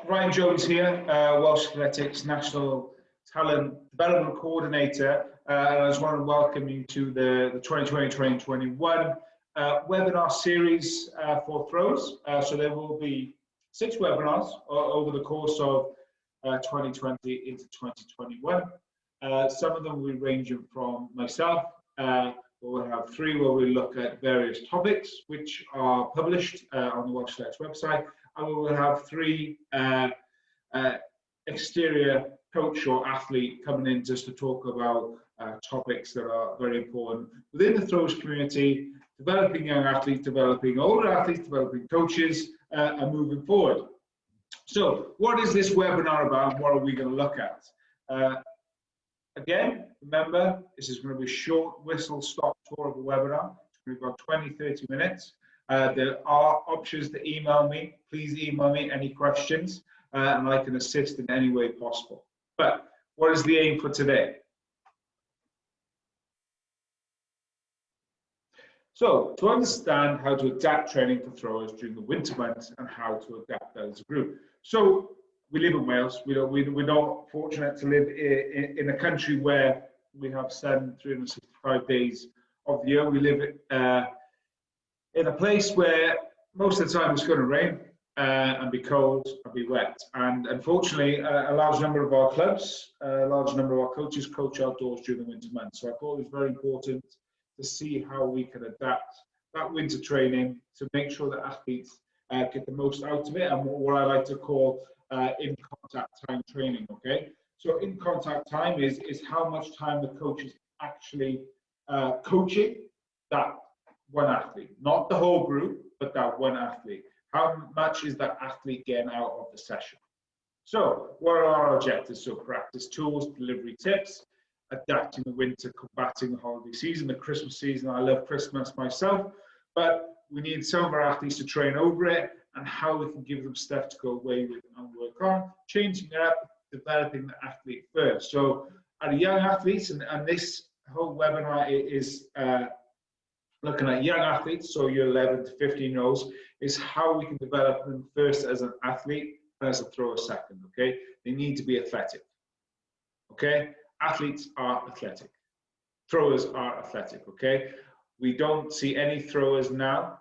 Ryan Jones here, Welsh Athletics National Talent Development Coordinator, and I just want to welcome you to the 2020-2021 webinar series for throws. So there will be 6 webinars over the course of 2020 into 2021. Some of them will be ranging from myself. We'll have 3 where we look at various topics which are published on the Welsh Athletics website, and we will have 3 exterior coach or athlete coming in just to talk about topics that are very important within the throws community, developing young athletes, developing older athletes, developing coaches, and moving forward. So what is this webinar about, and what are we going to look at? Again, remember, this is going to be a short whistle-stop tour of a webinar. We've got 20-30 minutes. There are options to email me. Please email me any questions, and I can assist in any way possible. But what is the aim for today? So, to understand how to adapt training for throwers during the winter months and how to adapt that as a group. So, we live in Wales. We're not fortunate to live in a country where we have 365 days of the year. We live in a place where most of the time it's going to rain and be cold and be wet. And unfortunately, a large number of our clubs, a large number of our coaches coach outdoors during the winter months. So I thought it was very important to see how we can adapt that winter training to make sure that athletes get the most out of it, and what I like to call in contact time training. Okay, so in contact time is how much time the coach is actually coaching that one athlete, not the whole group, but that one athlete. How much is that athlete getting out of the session? So what are our objectives? So practice tools, delivery tips, adapting the winter, combating the holiday season, the Christmas season. I love Christmas myself, but we need some of our athletes to train over it, and how we can give them stuff to go away with and work on, changing it up, developing the athlete first. So at a young athletes, and this whole webinar is looking at young athletes, so your 11 to 15-year-olds, is how we can develop them first as an athlete and as a thrower second, okay? They need to be athletic, okay? Athletes are athletic. Throwers are athletic, okay? We don't see any throwers now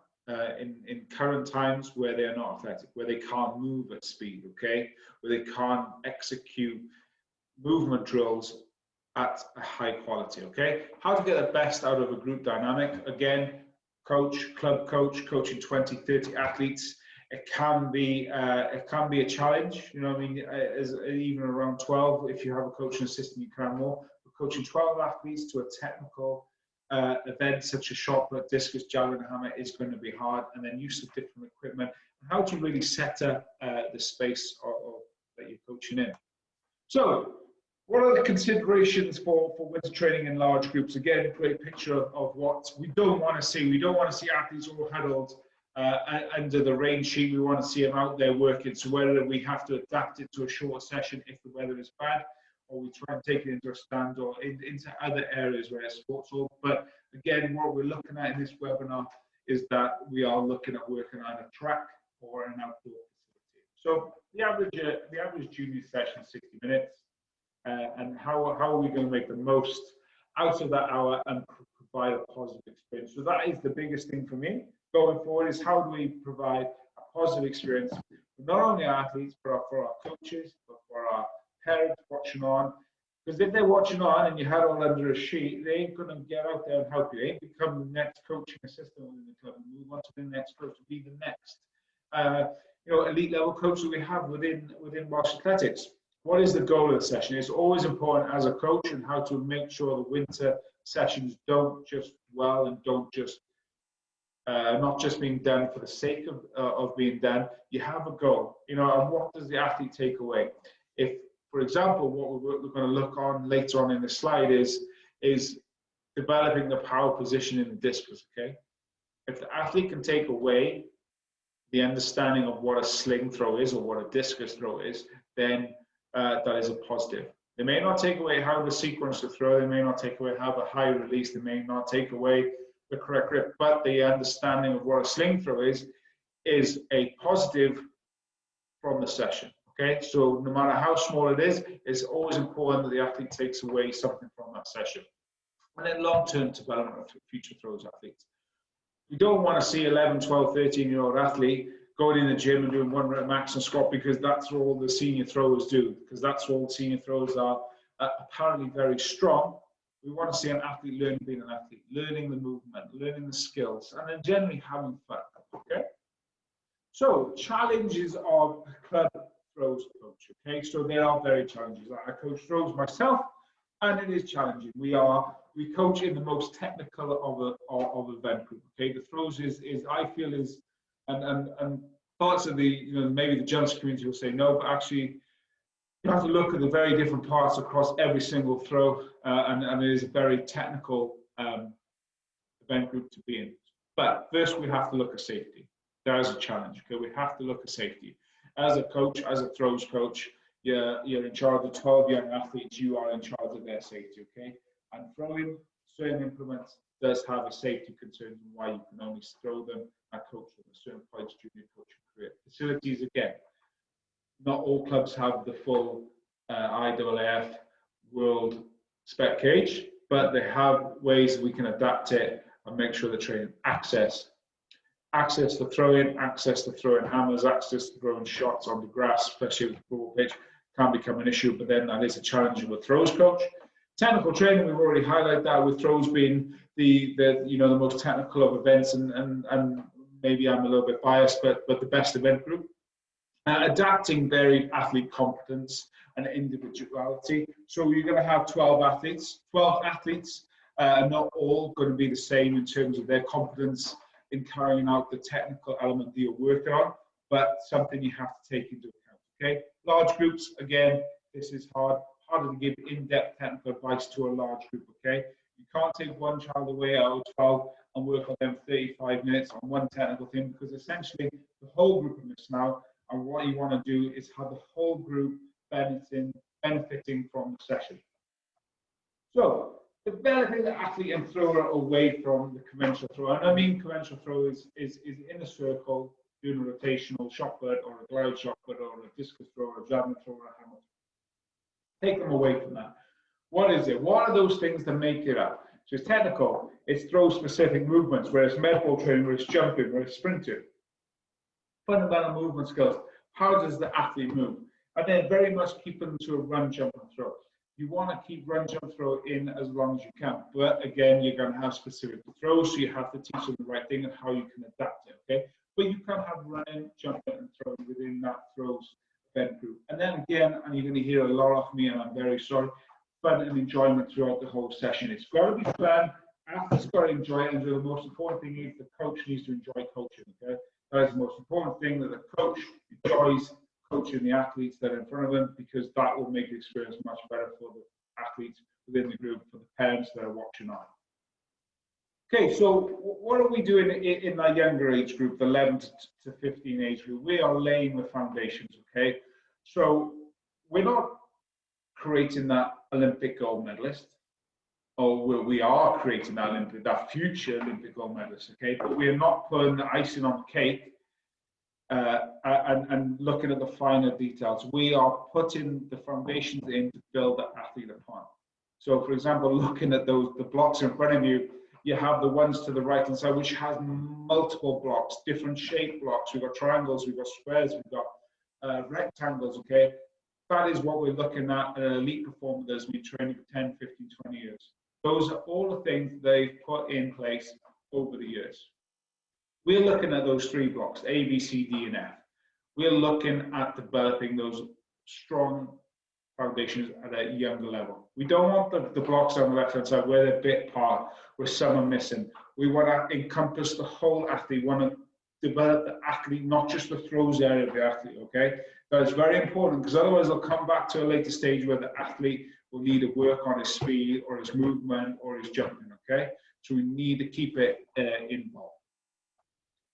in current times where they are not athletic, where they can't move at speed, okay? Where they can't execute movement drills at a high quality, okay? How to get the best out of a group dynamic. Again, coach, club coach, coaching 20, 30 athletes. It can be a challenge, you know what I mean, even around 12, if you have a coaching assistant, you can have more. But coaching 12 athletes to a technical event such as shot put, discus, javelin, hammer is going to be hard, and then use of different equipment, and how to really set up the space that you're coaching in. So, what are the considerations for winter training in large groups? Again, great picture of what we don't want to see. We don't want to see athletes all huddled under the rain sheet. We want to see them out there working. So whether we have to adapt it to a short session if the weather is bad, or we try and take it into a stand or into other areas where it's sports all. But again, what we're looking at in this webinar is that we are looking at working on a track or an outdoor facility. So the average junior session is 60 minutes. And how are we going to make the most out of that hour and provide a positive experience? So that is the biggest thing for me going forward, is how do we provide a positive experience for not only our athletes, but for our coaches, but for our parents watching on. Because if they're watching on and you had all under a sheet, they ain't going to get out there and help you. They ain't become the next coaching assistant within the club and move on to the next coach to be the next elite level coach that we have within Welsh Athletics. What is the goal of the session? It's always important as a coach and how to make sure the winter sessions don't just dwell and don't just not just being done for the sake of being done. You have a goal, and what does the athlete take away? If, for example, what we're going to look on later on in the slide is developing the power position in the discus, okay? If the athlete can take away the understanding of what a sling throw is or what a discus throw is, then that is a positive. They may not take away how to sequence the throw, they may not take away how the high release, they may not take away the correct grip, but the understanding of what a sling throw is a positive from the session, Okay, so no matter how small it is, it's always important that the athlete takes away something from that session. And then long-term development of future throws athletes. You don't want to see 11, 12, 13-year-old athlete going in the gym and doing 1 rep max and squat because that's all the senior throwers do, because that's all the senior throwers are apparently very strong. We want to see an athlete learning being an athlete, learning the movement, learning the skills, and then generally having fun. Okay. So challenges of club throws coach. Okay, so they are very challenging. I coach throws myself, and it is challenging. We coach in the most technical of event group. Okay, the throws is I feel is and parts of the maybe the jumps community will say no, but actually you have to look at the very different parts across every single throw, and it is a very technical event group to be in. But first we have to look at safety. There is a challenge. Okay, we have to look at safety. As a coach, as a throws coach, you're in charge of 12 young athletes. You are in charge of their safety. Okay, and throwing certain implements does have a safety concern and why you can only throw them and coach them at certain points during your coaching career. Facilities, again, not all clubs have the full IAAF world spec cage, but they have ways we can adapt it and make sure the training access to throwing, access to throwing hammers, access to throwing shots on the grass, especially with the football pitch, can become an issue, but then that is a challenge with throws coach. Technical training, we've already highlighted that, with throws being the most technical of events, and maybe I'm a little bit biased, but the best event group. Adapting varied athlete competence and individuality. So you're going to have 12 athletes, are not all going to be the same in terms of their competence in carrying out the technical element that you're working on, but something you have to take into account. Okay, large groups, again, this is harder to give in-depth technical advice to a large group. Okay, you can't take one child away out of 12 and work on them 35 minutes on one technical thing, because essentially the whole group are missing out, and what you want to do is have the whole group benefiting from the session. So developing the athlete and thrower away from the conventional throw. And I mean conventional throw is in a circle, doing a rotational shot put or a glide shot put or a discus throw or a javelin throw or a hammer. Take them away from that. What is it? What are those things that make it up? So it's technical, it's throw specific movements, where it's med ball training, where it's jumping, where it's sprinting. Fundamental movement skills. How does the athlete move? And then very much keep them to a run, jump, and throw. You want to keep run, jump, throw in as long as you can. But again, you're going to have specific throws, so you have to teach them the right thing and how you can adapt it. Okay, but you can have running, jumping, and throwing within that throws event group. And then again, and you're going to hear a lot of me, and I'm very sorry, fun and enjoyment throughout the whole session. It's got to be fun. Athletes got to enjoy it, and the most important thing is the coach needs to enjoy coaching. Okay, that is the most important thing, that the coach enjoys coaching the athletes that are in front of them, because that will make the experience much better for the athletes within the group, for the parents that are watching on. Okay, so what are we doing in that younger age group, the 11 to 15 age group? We are laying the foundations, okay? So we're not creating that Olympic gold medalist, or we are creating that future Olympic gold medalist, okay? But we are not putting the icing on the cake and looking at the finer details. We are putting the foundations in to build the athlete upon. So, for example, looking at the blocks in front of you, you have the ones to the right hand side, which has multiple blocks, different shaped blocks. We've got triangles, we've got squares, we've got rectangles, okay? That is what we're looking at an elite performer that's been training for 10, 15, 20 years. Those are all the things they've put in place over the years. We're looking at those 3 blocks, A, B, C, D, and F. We're looking at developing those strong foundations at a younger level. We don't want the blocks on the left-hand side where they're a bit apart, where some are missing. We want to encompass the whole athlete. We want to develop the athlete, not just the throws area of the athlete, okay? That is very important, because otherwise they'll come back to a later stage where the athlete will need to work on his speed or his movement or his jumping, okay? So we need to keep it involved.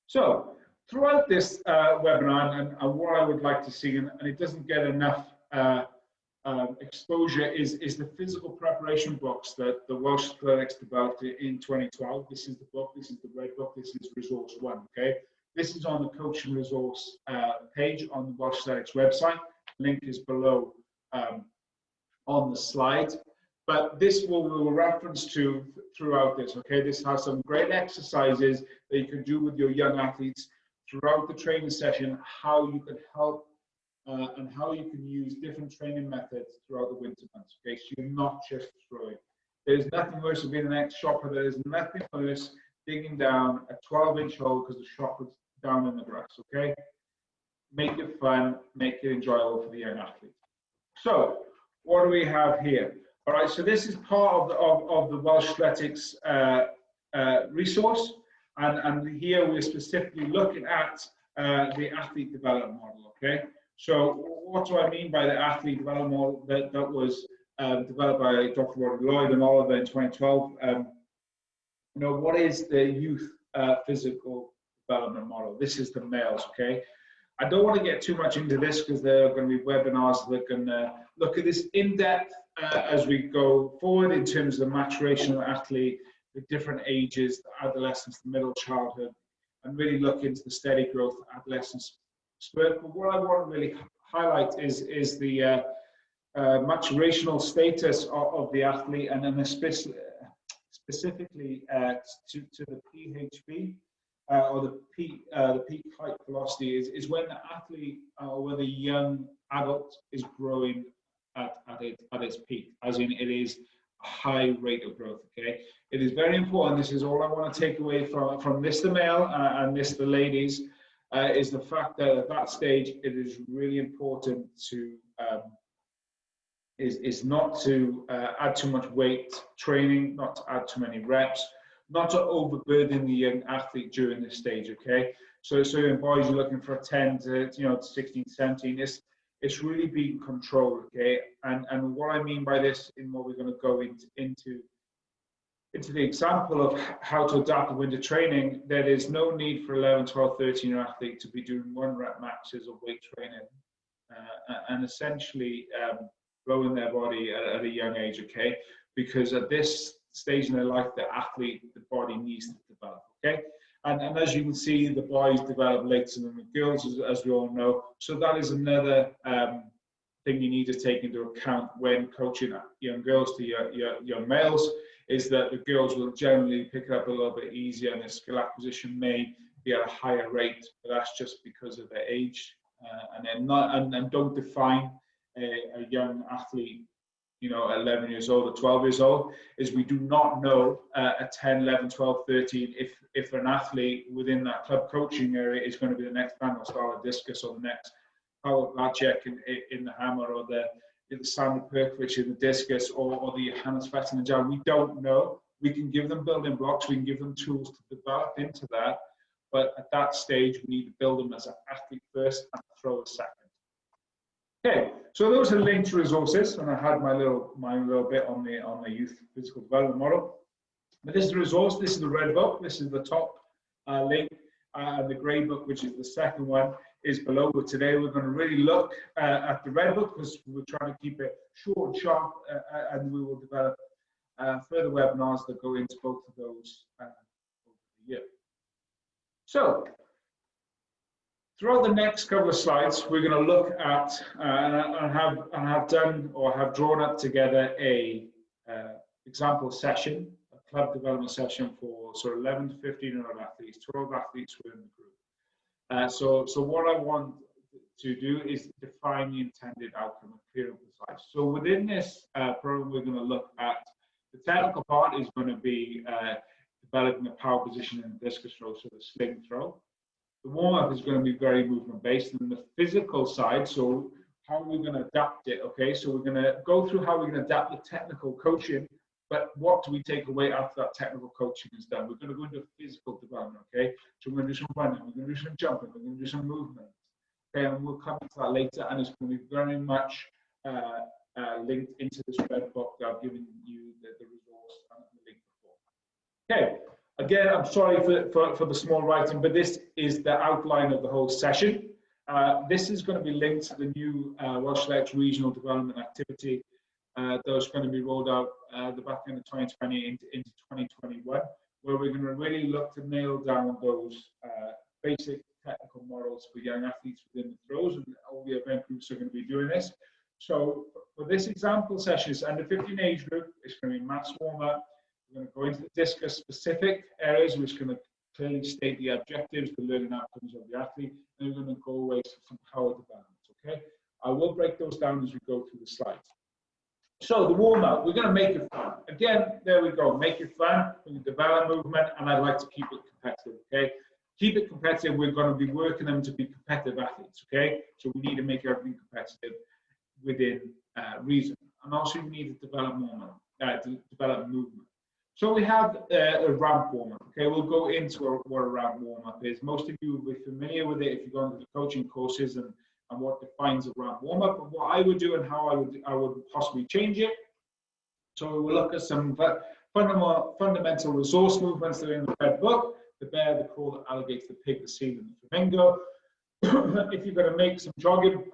So throughout this webinar, and what I would like to see, and it doesn't get enough exposure, is the physical preparation books that the Welsh Athletics developed in 2012. This is the book, this is the red book, this is resource 1, okay? This is on the coaching resource page on the Welsh Athletics website. link is below on the slide. But this we will reference to throughout this, okay? This has some great exercises that you can do with your young athletes throughout the training session, how you can help and how you can use different training methods throughout the winter months, okay? So you're not just throwing. There's nothing worse than being an ex-shopper. There is nothing worse digging down a 12-inch hole because the shop was down in the grass, okay? Make it fun, make it enjoyable for the young athlete. So, what do we have here? All right, so this is part of the Welsh Athletics resource, and here we're specifically looking at the athlete development model, okay? So what do I mean by the athlete development model that was developed by Dr. Roderick Lloyd and Oliver in 2012? You know, what is the youth physical development model? This is the males, okay? I don't want to get too much into this because there are going to be webinars that can look at this in depth as we go forward in terms of the maturation of the athlete, the different ages, the adolescence, the middle childhood, and really look into the steady growth adolescence spurt. But what I want to really highlight is the maturational status of the athlete, and then specifically to the PHV. Or the peak height velocity is when the athlete or when the young adult is growing at its peak, as in it is a high rate of growth. Okay, it is very important. This is all I want to take away from this, the male, and this, the ladies, is the fact that at that stage it is really important to is not to add too much weight training, not to add too many reps, not to overburden the young athlete during this stage, okay? So in boys, you're looking for a 10 to 16, 17. It's really being controlled, okay? And what I mean by this, in what we're going to go into the example of how to adapt the winter training, there is no need for 11, 12, 13-year athlete to be doing 1 rep maxes of weight training and essentially growing their body at a young age, okay? Because at this stage in their life, the athlete, the body needs to develop, okay? And as you can see, the boys develop later than the girls, as we all know. So that is another thing you need to take into account when coaching young girls to young males, is that the girls will generally pick it up a little bit easier, and their skill acquisition may be at a higher rate, but that's just because of their age. And don't define a young athlete, 11 years old or 12 years old, is we do not know at 10, 11, 12, 13 if an athlete within that club coaching area is going to be the next Daniel Starr discus, or the next Paweł Blachek in the hammer, or the Samuel Perkovich in the discus, or the Johannes Vetter in the javelin. We don't know. We can give them building blocks, we can give them tools to develop into that, but at that stage we need to build them as an athlete first and throw a second. Okay, so those are linked resources, and I had my little bit on the youth physical development model. But this is the resource. This is the red book. This is the top link, and the grey book, which is the second one, is below. But today we're going to really look at the red book because we're trying to keep it short and sharp, and we will develop further webinars that go into both of those over the year. So, throughout the next couple of slides, we're going to look at and have done or have drawn up together a example session, a club development session for sort of 11 to 15-year-old athletes, 12 athletes within the group. So what I want to do is define the intended outcome, clear and precise. So within this program, we're going to look at the technical part is going to be developing a power position in the discus throw, so the sling throw. The warm-up is going to be very movement-based, and the physical side, so how are we going to adapt it, okay? So we're going to go through how we're going to adapt the technical coaching, but what do we take away after that technical coaching is done? We're going to go into physical development, okay? So we're going to do some running, we're going to do some jumping, we're going to do some movement, okay? And we'll come to that later, and it's going to be very much linked into this red book that I've given you the resource and the link before. Okay. Again, I'm sorry for the small writing, but this is the outline of the whole session. This is going to be linked to the new Welsh Athletics Regional Development Activity that's going to be rolled out the back end of 2020 into 2021, where we're going to really look to nail down those basic technical models for young athletes within the throws, and all the event groups are going to be doing this. So for this example session, it's under 15 age group, it's going to be mass warm-up. We're going to go into the discus specific areas, which are going to clearly state the objectives, the learning outcomes of the athlete, and we're going to go away to some power development, okay? I will break those down as we go through the slides. So the warm-up, we're going to make it fun. Again, there we go, make it fun, we can develop movement, and I'd like to keep it competitive, okay? Keep it competitive, we're going to be working them to be competitive athletes, okay? So we need to make everything competitive within reason. And also we need to develop movement. So we have a ramp warm-up, okay? We'll go into what a ramp warm-up is. Most of you will be familiar with it if you've gone to the coaching courses and what defines a ramp warm-up, and what I would do and how I would possibly change it. So we will look at some fundamental resource movements that are in the red book: the bear, the crawl, the alligator, the pig, the seal, and the flamingo. If you're going to make some jogging,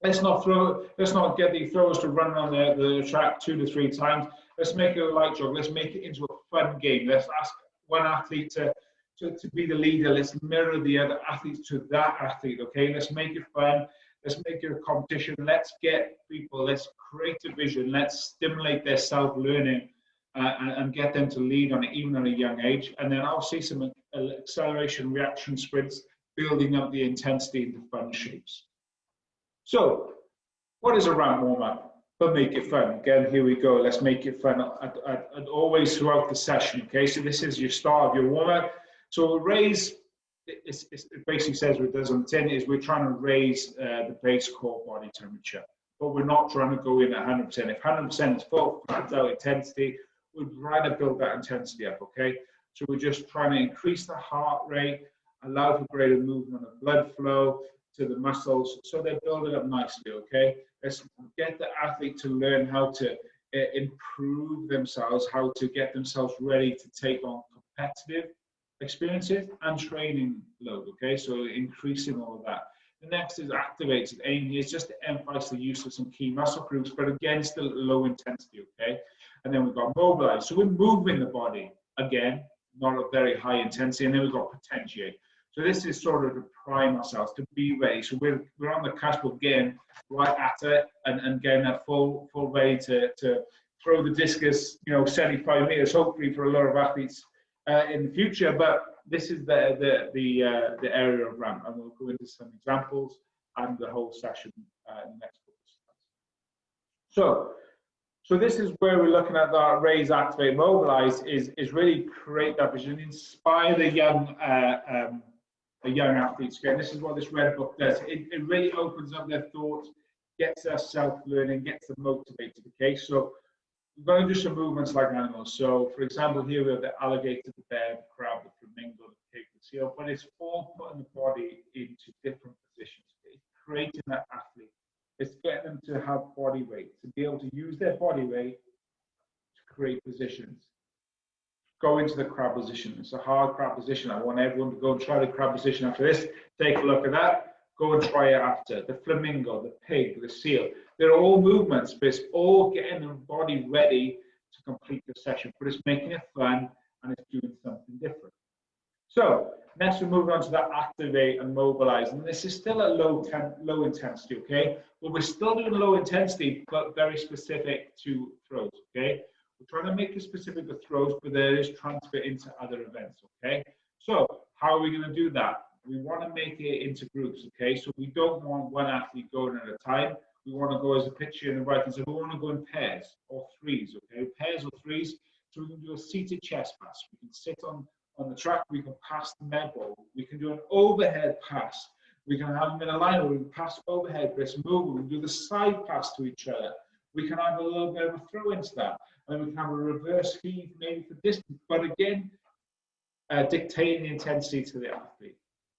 let's not get the throwers to run around the track 2 to 3 times. Let's make it a light jog. Let's make it into a fun game. Let's ask one athlete to be the leader. Let's mirror the other athletes to that athlete, okay? Let's make it fun. Let's make it a competition. Let's get people, let's create a vision. Let's stimulate their self-learning and get them to lead on it even at a young age. And then I'll see some acceleration reaction sprints, building up the intensity into fun shapes. So what is a ramp warm-up? But make it fun. Again, here we go. Let's make it fun always throughout the session, okay? So this is your start of your warm-up. So we'll raise, it basically says what it does on the tin is we're trying to raise the base core body temperature, but we're not trying to go in at 100%. If 100% is full, flat out intensity, we'd rather build that intensity up, okay? So we're just trying to increase the heart rate, allow for greater movement of blood flow to the muscles, so they're building up nicely, okay? Let's get the athlete to learn how to improve themselves, how to get themselves ready to take on competitive experiences and training load, okay? So increasing all of that. The next is activated. Aim here is just to emphasize the use of some key muscle groups, but again, still low intensity, okay? And then we've got mobilize. So we're moving the body, again, not a very high intensity, and then we've got potentiate. So this is sort of to prime ourselves, to be ready. So we're on the cusp of getting right at it and getting that full ready to throw the discus, 75 meters, hopefully for a lot of athletes in the future. But this is the area of ramp, and we'll go into some examples and the whole session in the next couple of slides. So this is where we're looking at that raise, activate, mobilize is really create that vision, inspire the young athletes. Again, this is what this red book does. It really opens up their thoughts, gets us self-learning, gets them motivated. Okay, so we're going to do some movements like animals. So, for example, here we have the alligator, the bear, the crab, the flamingo, the pig, the seal. But it's all putting the body into different positions. It's creating that athlete. It's getting them to have body weight, to be able to use their body weight to create positions. Go into the crab position. It's a hard crab position. I want everyone to go and try the crab position after this. Take a look at that. Go and try it after. The flamingo, the pig, the seal. They're all movements, but it's all getting the body ready to complete the session. But it's making it fun and it's doing something different. So next we move on to that activate and mobilize. And this is still at low intensity, okay? But we're still doing low intensity, but very specific to throws, okay? We're trying to make it specific to throws, but there is transfer into other events, okay? So how are we going to do that? We want to make it into groups, okay? So we don't want one athlete going at a time. We want to go, as a picture in the right hand side, we want to go in pairs or threes, okay? Pairs or threes. So we can do a seated chest pass. We can sit on the track. We can pass the med ball. We can do an overhead pass. We can have them in a line where we can pass overhead, but it's moving. We can do the side pass to each other. We can have a little bit of a throw into that. And we can have a reverse heave maybe for distance, but again, dictating the intensity to the athlete.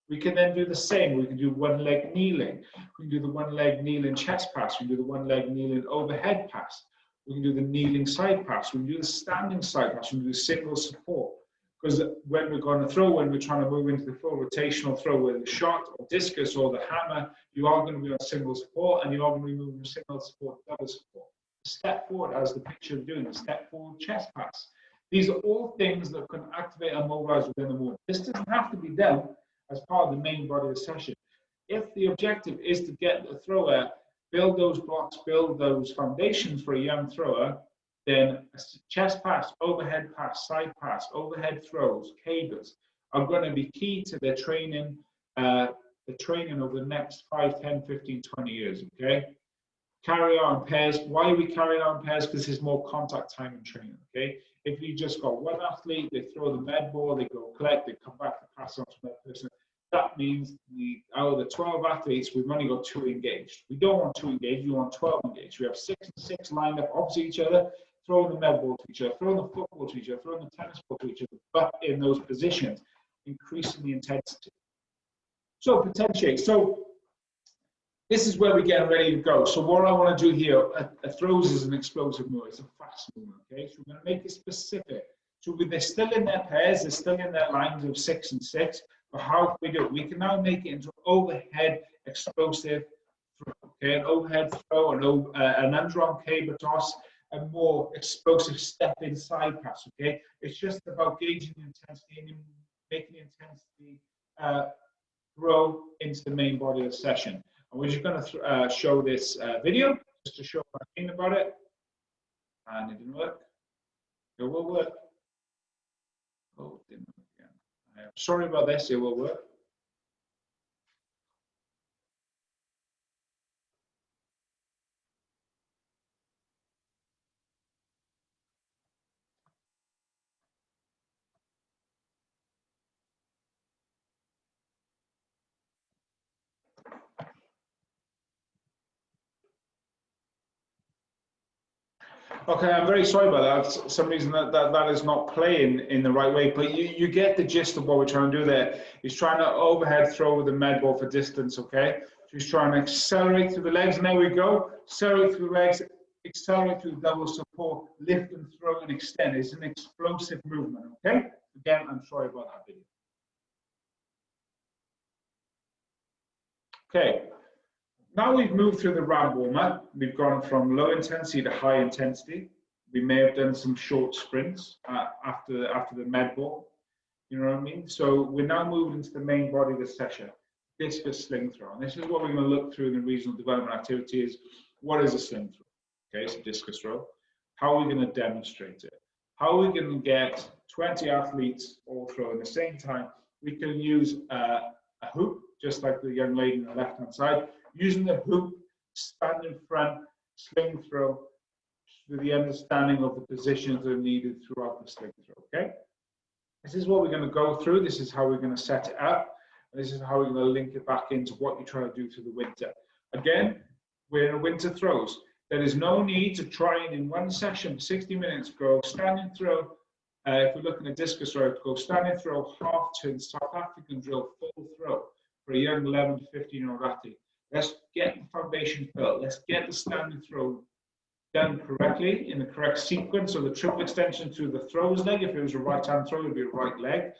We can then do the same. We can do one leg kneeling. We can do the one leg kneeling chest pass. We can do the one leg kneeling overhead pass. We can do the kneeling side pass. We can do the standing side pass. We can do single support. Because when we're going to throw, when we're trying to move into the full rotational throw with the shot or discus or the hammer, you are going to be on single support and you are going to be moving from single support to double support. Step forward, as the picture of doing the step forward chest pass. These are all things that can activate and mobilize within the movement. This doesn't have to be done as part of the main body of the session. If the objective is to get the thrower, build those blocks, build those foundations for a young thrower, then chest pass, overhead pass, side pass, overhead throws, cables are going to be key to their training, over the next 5, 10, 15, 20 years, okay? Carry on pairs. Why are we carrying on pairs? Because there's more contact time in training, okay? If you just got one athlete, they throw the med ball, they go collect, they come back to pass on to that person. That means out of the 12 athletes, we've only got 2 engaged. We don't want 2 engaged, we want 12 engaged. We have 6 and 6 lined up opposite each other, throwing the med ball to each other, throwing the football to each other, throwing the tennis ball to each other, but in those positions, increasing the intensity. So potentiate. So this is where we get ready to go. So what I want to do here, a throws is an explosive move. It's a fast movement, okay? So we're going to make it specific. So they're still in their pairs, they're still in their lines of 6 and 6, but how can we do it? We can now make it into overhead explosive throw, okay? An overhead throw, an underarm cable toss, a more explosive step inside pass, okay? It's just about gauging the intensity and making the intensity grow into the main body of the session. And we're just going to show this video just to show what I mean about it. And it didn't work. It will work. Oh, it didn't work again. I'm sorry about this. It will work. Okay, I'm very sorry about that. For some reason that is not playing in the right way, but you get the gist of what we're trying to do there. He's trying to overhead throw with the med ball for distance, okay? So he's trying to accelerate through the legs, and there we go. Accelerate through the legs, accelerate through the double support, lift and throw and extend. It's an explosive movement, okay? Again, I'm sorry about that video. Okay. Now we've moved through the ramp warm-up. We've gone from low intensity to high intensity. We may have done some short sprints after the med ball. You know what I mean? So we're now moving into the main body of the session, discus sling throw. And this is what we're going to look through in the regional development activity is, what is a sling throw? Okay, it's a discus throw. How are we going to demonstrate it? How are we going to get 20 athletes all throwing at the same time? We can use a hoop, just like the young lady on the left-hand side. Using the hoop, stand in front, sling throw, with the understanding of the positions that are needed throughout the sling throw, okay? This is what we're going to go through. This is how we're going to set it up. And this is how we're going to link it back into what you try to do through the winter. Again, we're in a winter throws. There is no need to try and in one session, 60 minutes, go standing throw. If we're looking at discus throw, go standing throw, half turn, South African drill, full throw for a young 11 to 15-year-old athlete. Let's get the foundation built. Let's get the standing throw done correctly in the correct sequence. So the triple extension through the throws leg. If it was a right-hand throw, it would be a right leg.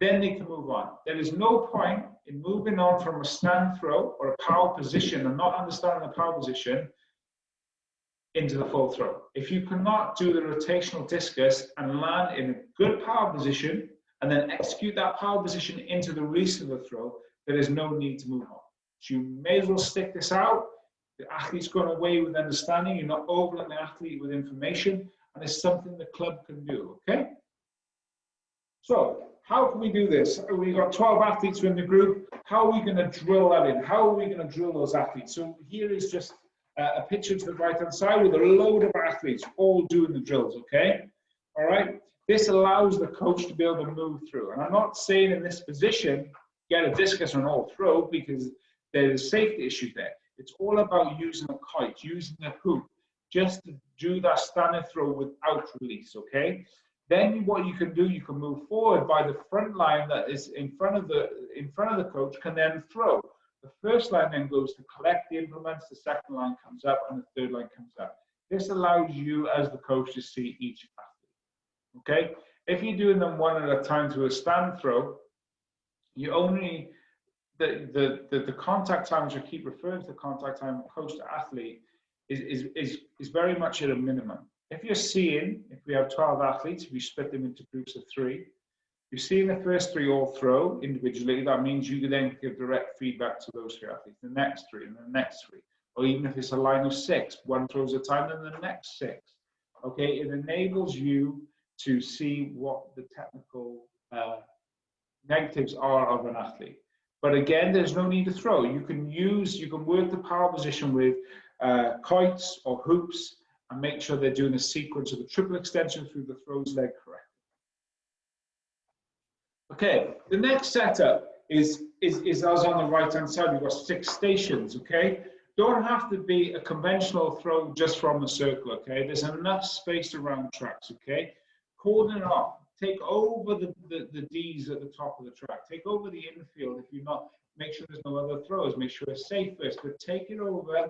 Then they can move on. There is no point in moving on from a stand throw or a power position and not understanding the power position into the full throw. If you cannot do the rotational discus and land in a good power position and then execute that power position into the release of the throw, there is no need to move on. So you may as well stick this out. The athlete's gone away with understanding. You're not overloading the athlete with information, and it's something the club can do, okay? So how can we do this? We've got 12 athletes in the group. How are we going to drill that in? How are we going to drill those athletes? So here is just a picture to the right-hand side with a load of athletes all doing the drills, okay? All right? This allows the coach to be able to move through. And I'm not saying in this position, get a discus or an all throw, because there's safety issues there. It's all about using a kite, using a hoop, just to do that standing throw without release, okay? Then what you can do, you can move forward by the front line that is in front of the coach can then throw. The first line then goes to collect the implements, the second line comes up, and the third line comes up. This allows you as the coach to see each athlete, okay? If you're doing them one at a time to a stand throw, you only, the contact time, which I keep referring to the contact time coach to athlete, is very much at a minimum. If you're seeing, if we have 12 athletes, if you split them into groups of 3, You've seen the first three all throw individually. That means you can then give direct feedback to those three athletes, the next three and the next three. Or even if it's a line of 6, one throws a time and the next 6. Okay, it enables you to see what the technical negatives are of an athlete. But again, there's no need to throw. You can work the power position with kites or hoops and make sure they're doing a sequence of the triple extension through the throws leg correct. Okay, the next setup is as on the right hand side. We've got 6 stations. Okay, don't have to be a conventional throw just from the circle. Okay, there's enough space around tracks. Okay, cordon it off. Take over the D's at the top of the track. Take over the infield. If you're not, make sure there's no other throws. Make sure it's safe first, but take it over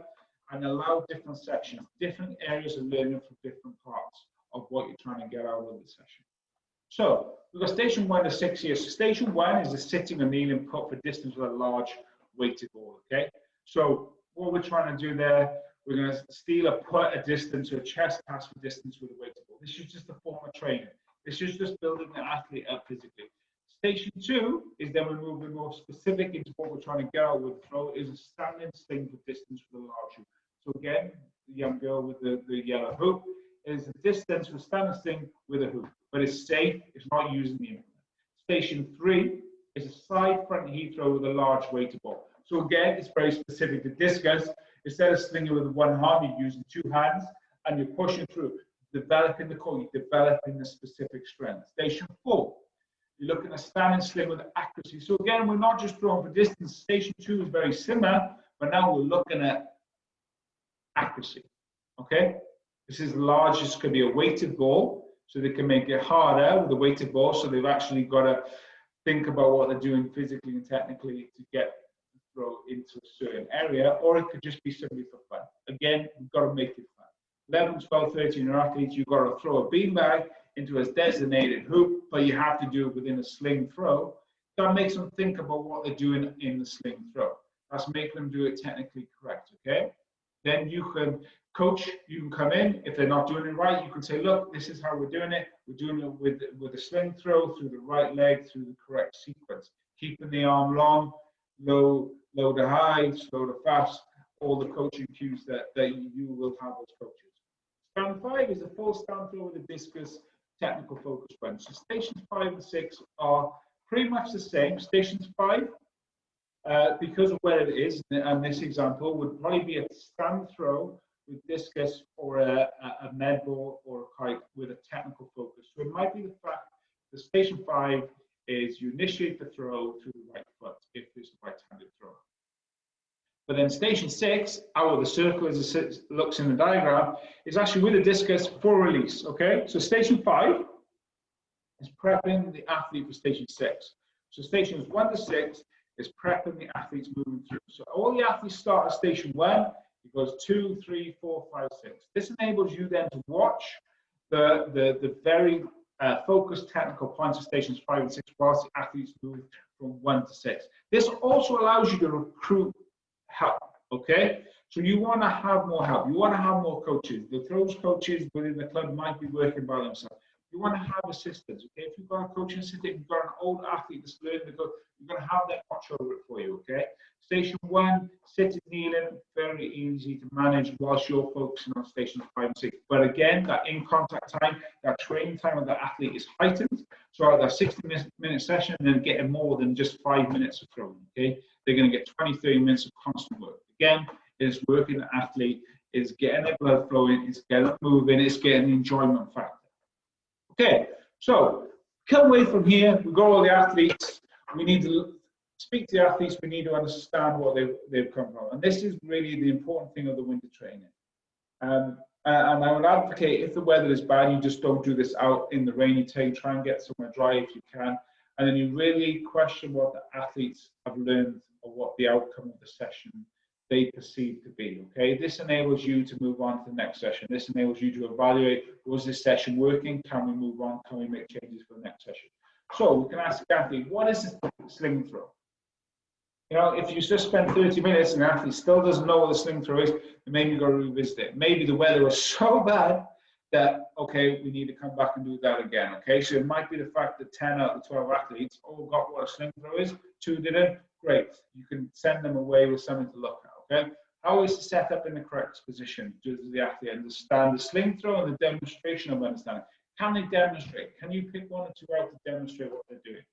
and allow different sections, different areas of learning from different parts of what you're trying to get out of the session. So we've got station 1 to 6 here. So station 1 is a sitting or kneeling putt for distance with a large weighted ball. Okay. So what we're trying to do there, we're going to steal a putt a distance or a chest pass for distance with a weighted ball. This is just a form of training. This is just building the athlete up physically. Station 2 is then we're moving more specific into what we're trying to get out with the throw is a standing sling for distance with a large hoop. So again, the young girl with the yellow hoop is a distance for standing sling with a hoop, but it's safe, it's not using the implement. Station 3 is a side front heat throw with a large weighted ball. So again, it's very specific to discus. Instead of slinging with one hand, you're using 2 hands and you're pushing through. Developing the core, you're developing the specific strength. Station 4, you're looking at standing sling with accuracy. So again, we're not just throwing for distance. Station 2 is very similar, but now we're looking at accuracy. Okay, this is large. This could be a weighted ball, so they can make it harder with a weighted ball. So they've actually got to think about what they're doing physically and technically to get the throw into a certain area, or it could just be simply for fun. Again, we've got to make it fun. 11, 12, 13 athletes, you've got to throw a beanbag into a designated hoop, but you have to do it within a sling throw. That makes them think about what they're doing in the sling throw. That's making them do it technically correct, okay? Then you can coach, you can come in. If they're not doing it right, you can say, look, this is how we're doing it. We're doing it with a sling throw through the right leg, through the correct sequence. Keeping the arm long, low to high, slow to fast, all the coaching cues that you will have as coaches. Stand 5 is a full stand throw with a discus technical focus bunch. So stations 5 and 6 are pretty much the same. Stations 5, because of where it is, and this example would probably be a stand throw with discus or a med ball or a kite with a technical focus. So it might be the fact that station 5 is you initiate the throw through the right foot if it's a right-handed throw. But then station 6, out of the circle as it looks in the diagram, is actually with a discus for release, okay? So station 5 is prepping the athlete for station 6. So stations 1 to 6 is prepping the athletes moving through. So all the athletes start at station 1, it goes 2, 3, 4, 5, 6. This enables you then to watch the very focused technical points of stations 5 and 6 whilst the athletes move from 1 to 6. This also allows you to recruit help, okay? So you want to have more help. You want to have more coaches. The throws coaches within the club might be working by themselves. You want to have assistants, okay? If you've got a coaching assistant, you've got an old athlete that's learning to go, you're going to have that watch over it for you, okay? Station 1, sitting, kneeling, very easy to manage whilst you're focusing on stations 5 and 6. But again, that in contact time, that training time of the athlete is heightened. So at that 60-minute session, they're getting more than just 5 minutes of throwing, okay? They're going to get 20, 30 minutes of constant work. Again, it's working the athlete, it's getting their blood flowing, it's getting it moving, it's getting the enjoyment factor. Okay, so come away from here, we've got all the athletes, we need to speak to the athletes, we need to understand what they've come from. And this is really the important thing of the winter training. And I would advocate, if the weather is bad, you just don't do this out in the rain, you try and get somewhere dry if you can. And then you really question what the athletes have learned or what the outcome of the session they perceive to be, okay? This enables you to move on to the next session. This enables you to evaluate, was this session working? Can we move on? Can we make changes for the next session? So we can ask the athlete, what is the sling throw? You know, if you just spend 30 minutes and the athlete still doesn't know what the sling throw is, then maybe you've got to revisit it. Maybe the weather was so bad that, okay, we need to come back and do that again, okay? So it might be the fact that 10 out of the 12 athletes all got what a sling throw is, 2 didn't, great. You can send them away with something to look at, okay? How is the setup in the correct position? Does the athlete understand the sling throw and the demonstration of understanding? Can they demonstrate? Can you pick 1 or 2 out to demonstrate what they're doing?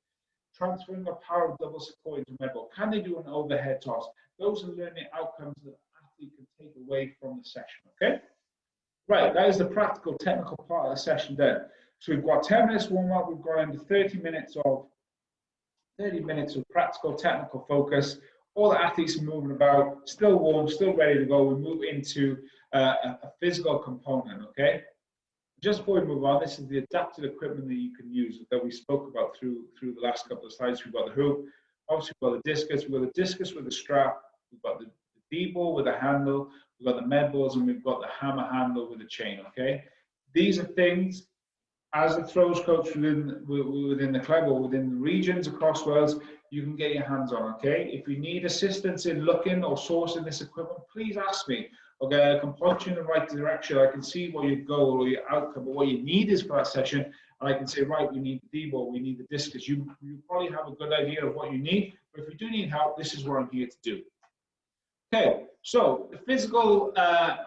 Transferring the power of double support into med ball. Can they do an overhead toss? Those are learning outcomes that the athlete can take away from the session, okay? Right, that is the practical, technical part of the session done. So we've got 10 minutes warm up, we've got into 30 minutes of practical, technical focus. All the athletes are moving about, still warm, still ready to go. We move into a physical component, okay? Just before we move on, this is the adapted equipment that you can use that we spoke about through the last couple of slides. We've got the hoop, obviously we've got the discus, we've got the discus with the strap, we've got the D-ball with a handle, we've got the med balls, and we've got the hammer handle with a chain, okay? These are things, as a throws coach within the club or within the regions across Wales, you can get your hands on, okay? If you need assistance in looking or sourcing this equipment, please ask me. Okay, I can point you in the right direction. I can see what your goal or your outcome or what you need is for that session. And I can say, right, we need the D-ball, we need the discus. You probably have a good idea of what you need, but if you do need help, this is what I'm here to do. Okay, so the physical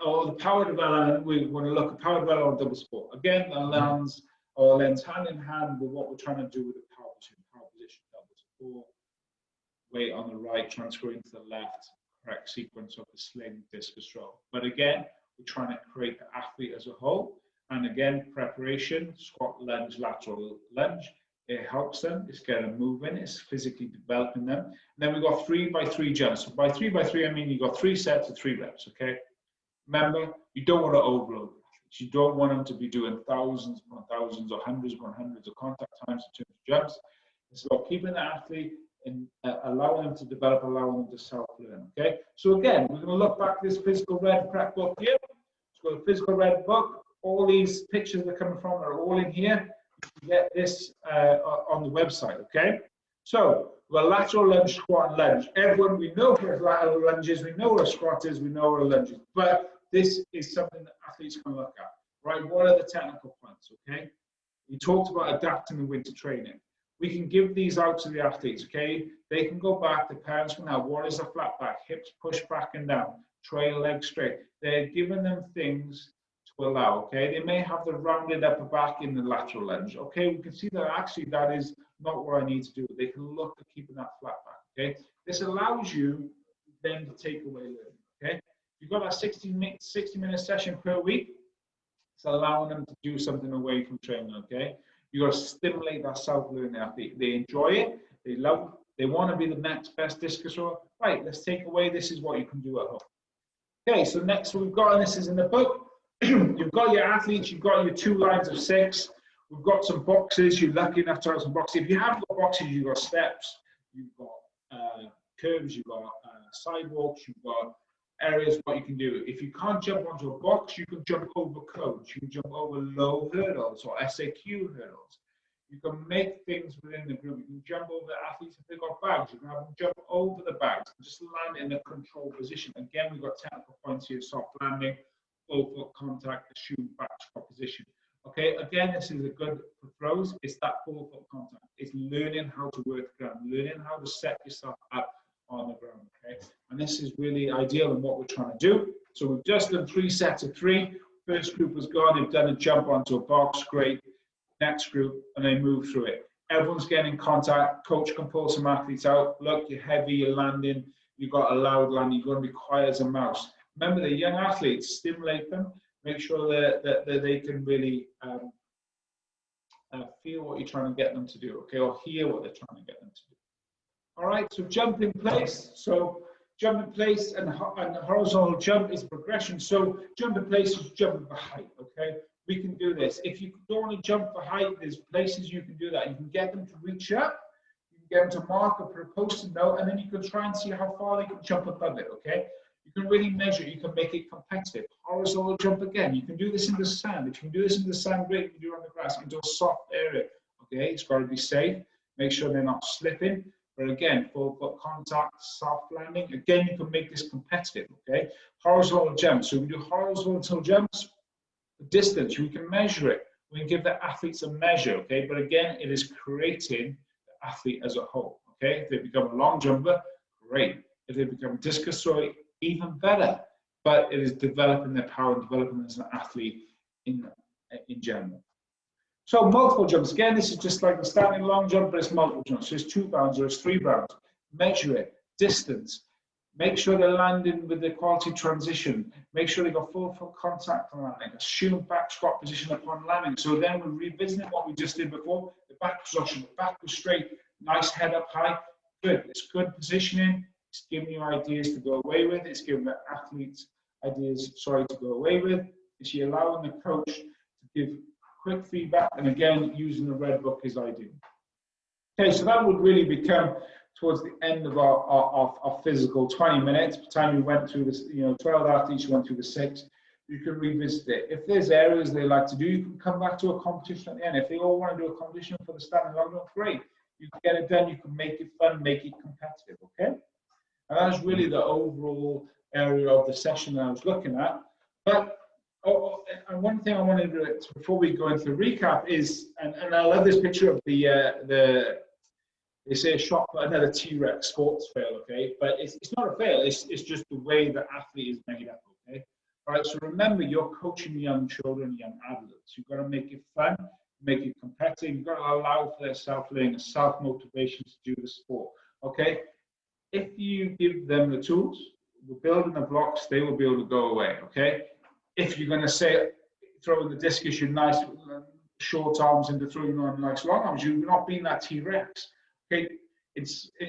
or the power development, we want to look at power development on double support. Again, the lens hand in hand with what we're trying to do with the power position, double support, weight on the right, transferring to the left, correct sequence of the sling discus throw. But again, we're trying to create the athlete as a whole. And again, preparation, squat, lunge, lateral lunge. It helps them, it's getting them moving, it's physically developing them. And then we've got 3x3 jumps. So by 3x3, I mean you've got 3 sets of 3 reps, okay? Remember, you don't want to overload athletes. You don't want them to be doing thousands upon thousands or hundreds upon hundreds of contact times in terms of jumps. It's about keeping the athlete and allowing them to develop, allowing them to self-learn, okay? So again, we're going to look back at this physical red prep book here. It's got a physical red book. All these pictures that are coming from are all in here. You get this on the website, okay? So, we've got lateral lunge, squat, and lunge. Everyone, we know what lateral lunge is, we know what a squat is, we know what a lunge is, but this is something that athletes can look at, right? What are the technical points, okay? We talked about adapting the winter training. We can give these out to the athletes, okay? They can go back, the parents can have, what is a flat back? Hips push back and down, trail legs straight. They're giving them things to allow, okay? They may have the rounded upper back in the lateral lunge, okay? We can see that actually that is not what I need to do. They can look at keeping that flat back, okay? This allows you then to take away learning, okay? You've got a 60-minute session per week. It's allowing them to do something away from training, okay? You got to stimulate that self-learning athlete. They enjoy it, they love it, they want to be the next best discus thrower. Right, let's take away, this is what you can do at home. Okay, so next we've got, and this is in the book, you've got your athletes, you've got your 2 lines of 6, we've got some boxes, you're lucky enough to have some boxes. If you haven't got boxes, you've got steps, you've got curves, you've got sidewalks, you've got areas what you can do. If you can't jump onto a box, you can jump over cones, you can jump over low hurdles or SAQ hurdles. You can make things within the group. You can jump over the athletes if they've got bags. You can have them jump over the bags and just land in a controlled position. Again, we've got technical points here: soft landing, full foot contact, assumed back squat position. Okay, again, this is a good for throws. It's that full foot contact. It's learning how to work the ground, learning how to set yourself up on the ground, okay? And this is really ideal in what we're trying to do. So we've just done 3 sets of 3. First group was gone, they've done a jump onto a box, great. Next group, and they move through it. Everyone's getting in contact. Coach can pull some athletes out. Look, you're heavy, you're landing, you've got a loud landing, you're going to be quiet as a mouse. Remember, the young athletes, stimulate them, make sure that they can really feel what you're trying to get them to do, okay, or hear what they're trying to get them to do. All right, so jump in place. So jump in place and horizontal jump is progression. So jump in place is jumping for height, okay? We can do this. If you don't want to jump for height, there's places you can do that. You can get them to reach up, you can get them to mark or put a post-it note, and then you can try and see how far they can jump above it, okay? You can really measure, you can make it competitive. Horizontal jump again, you can do this in the sand. If you can do this in the sand, great. You can do it on the grass, into a soft area, okay? It's got to be safe. Make sure they're not slipping. But again, full foot contact, soft landing. Again, you can make this competitive, okay? Horizontal jumps. So we do horizontal jumps. The distance, we can measure it. We can give the athletes a measure, okay? But again, it is creating the athlete as a whole, okay? If they become a long jumper, great. If they become a discus thrower, even better. But it is developing their power and developing as an athlete in general. So multiple jumps. Again, this is just like the standing long jump, but it's multiple jumps. So it's 2 bounds or it's 3 bounds. Measure it. Distance. Make sure they're landing with the quality transition. Make sure they got full contact on landing. Assume back squat position upon landing. So then we're revisiting what we just did before. The back position, the back was straight, nice head up high. Good. It's good positioning. It's giving you ideas to go away with. It's giving the athletes ideas, to go away with. It's allowing the coach to give quick feedback. And again, using the red book is ideal. Okay, so that would really become towards the end of our physical 20 minutes. By the time you went through this, 12 athletes, you went through the 6, you can revisit it. If there's areas they like to do, you can come back to a competition at the end. If they all want to do a competition for the standing long jump, great. You can get it done, you can make it fun, make it competitive, okay? And that's really the overall area of the session that I was looking at. But and one thing I wanted to, before we go into the recap is, and I love this picture of they say a shot for another T-Rex sports fail, okay? But it's not a fail, it's just the way the athlete is made up, okay? All right, so remember, you're coaching young children, young adults. You've got to make it fun, make it competitive. You've got to allow for their self-learning, self-motivation to do the sport, okay? If you give them the tools, we're building the blocks, they will be able to go away, okay? If you're going to say, throwing the discus, your nice short arms into throwing on nice long arms, you're not being that T-Rex. Okay,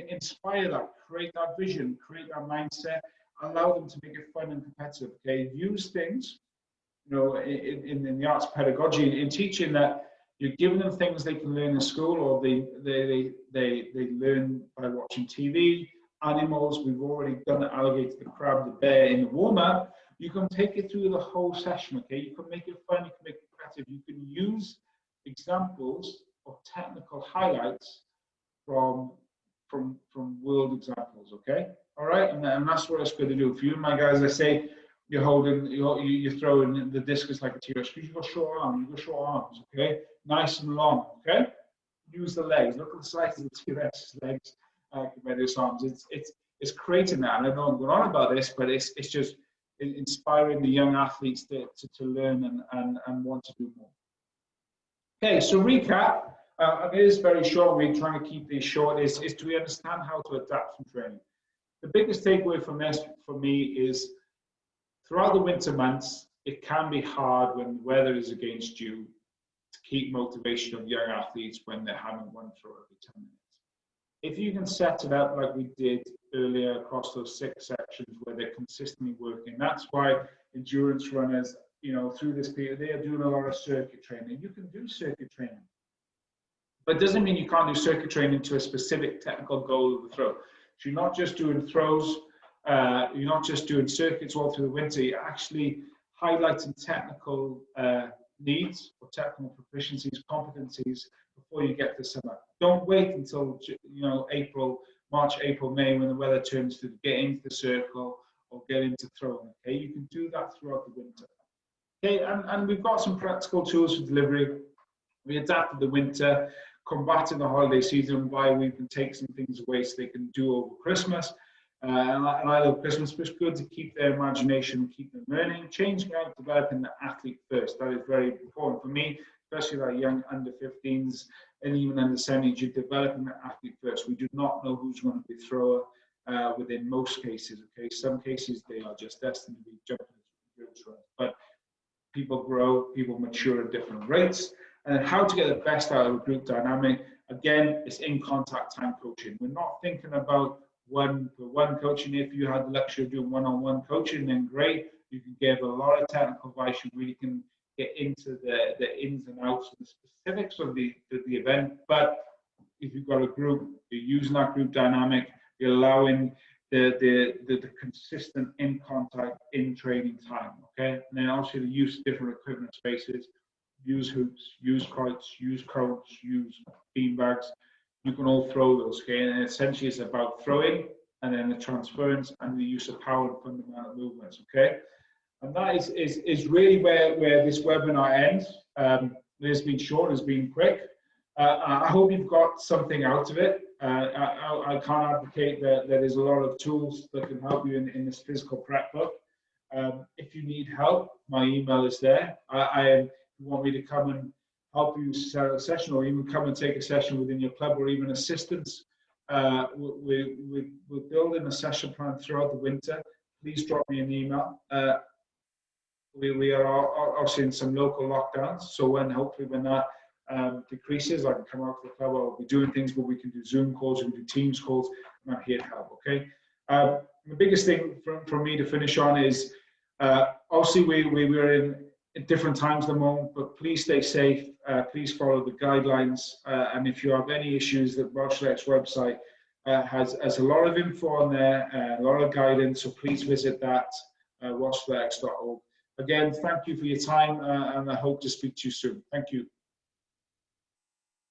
inspire that, create that vision, create that mindset, allow them to make it fun and competitive. Okay, use things, in the arts of pedagogy, in teaching, that you're giving them things they can learn in school, or they learn by watching TV, animals. We've already done the alligator, the crab, the bear in the warm-up. You can take it through the whole session. Okay, you can make it fun, you can make it competitive. You can use examples of technical highlights from world examples, okay? All right, and that's what it's going to do. For you, my guys, I say you're throwing the discus like a T-Rex, because you've got short arms, okay? Nice and long, okay? Use the legs. Look at the size of the T-Rex's legs compared to his arms. It's creating that. And I know I'm going on about this, but it's just inspiring the young athletes to learn and want to do more. Okay, so recap. It is very short. We're trying to keep these short. Is to understand how to adapt from training. The biggest takeaway from this for me is, throughout the winter months, it can be hard when the weather is against you to keep motivation of young athletes when they haven't run for every 10 minutes. If you can set it up like we did earlier across those 6 sections where they're consistently working, that's why endurance runners, through this period, they are doing a lot of circuit training. You can do circuit training, but it doesn't mean you can't do circuit training to a specific technical goal of the throw. So you're not just doing throws, you're not just doing circuits all through the winter, you're actually highlighting technical needs or technical proficiencies, competencies before you get to summer. Don't wait until March, April, May, when the weather turns to get into the circle or get into throwing. Okay, you can do that throughout the winter. Okay, and we've got some practical tools for delivery. We adapted the winter, combating the holiday season by we can take some things away so they can do over Christmas. And I love Christmas, but it's good to keep their imagination, keep them learning, changing out, developing the athlete first. That is very important for me, especially that young under 15s and even under 17s. You're developing the athlete first. We do not know who's going to be thrower within most cases. Okay, some cases they are just destined to be jumping, but people grow, people mature at different rates. And how to get the best out of a group dynamic, again, it's in contact time coaching. We're not thinking about one-to-one coaching. If you had the luxury of doing one-on-one coaching, then great. You can give a lot of technical advice. You really can get into the ins and outs and the specifics of the event. But if you've got a group, you're using that group dynamic, you're allowing the consistent in contact in training time, okay? And then obviously the use of different equipment spaces, use hoops, use kites, use cones, use beanbags. You can all throw those, okay? And essentially it's about throwing and then the transference and the use of power and fundamental movements, okay? And that is really where this webinar ends. It has been short, it's been quick. I hope you've got something out of it. I can't advocate that there's a lot of tools that can help you in this physical prep book. If you need help, my email is there. If you want me to come and help you set a session, or even come and take a session within your club, or even assistance, we're building a session plan throughout the winter. Please drop me an email. We are also in some local lockdowns, so hopefully when that decreases, I can come out to the club. I'll be doing things where we can do Zoom calls, we can do Teams calls, and I'm here to help, okay? The biggest thing for me to finish on is, obviously we're in different times at the moment, but please stay safe, please follow the guidelines, and if you have any issues, the Welsh Athletics website has a lot of info on there, a lot of guidance, so please visit that, welshathletics.org. Again, thank you for your time, and I hope to speak to you soon. Thank you.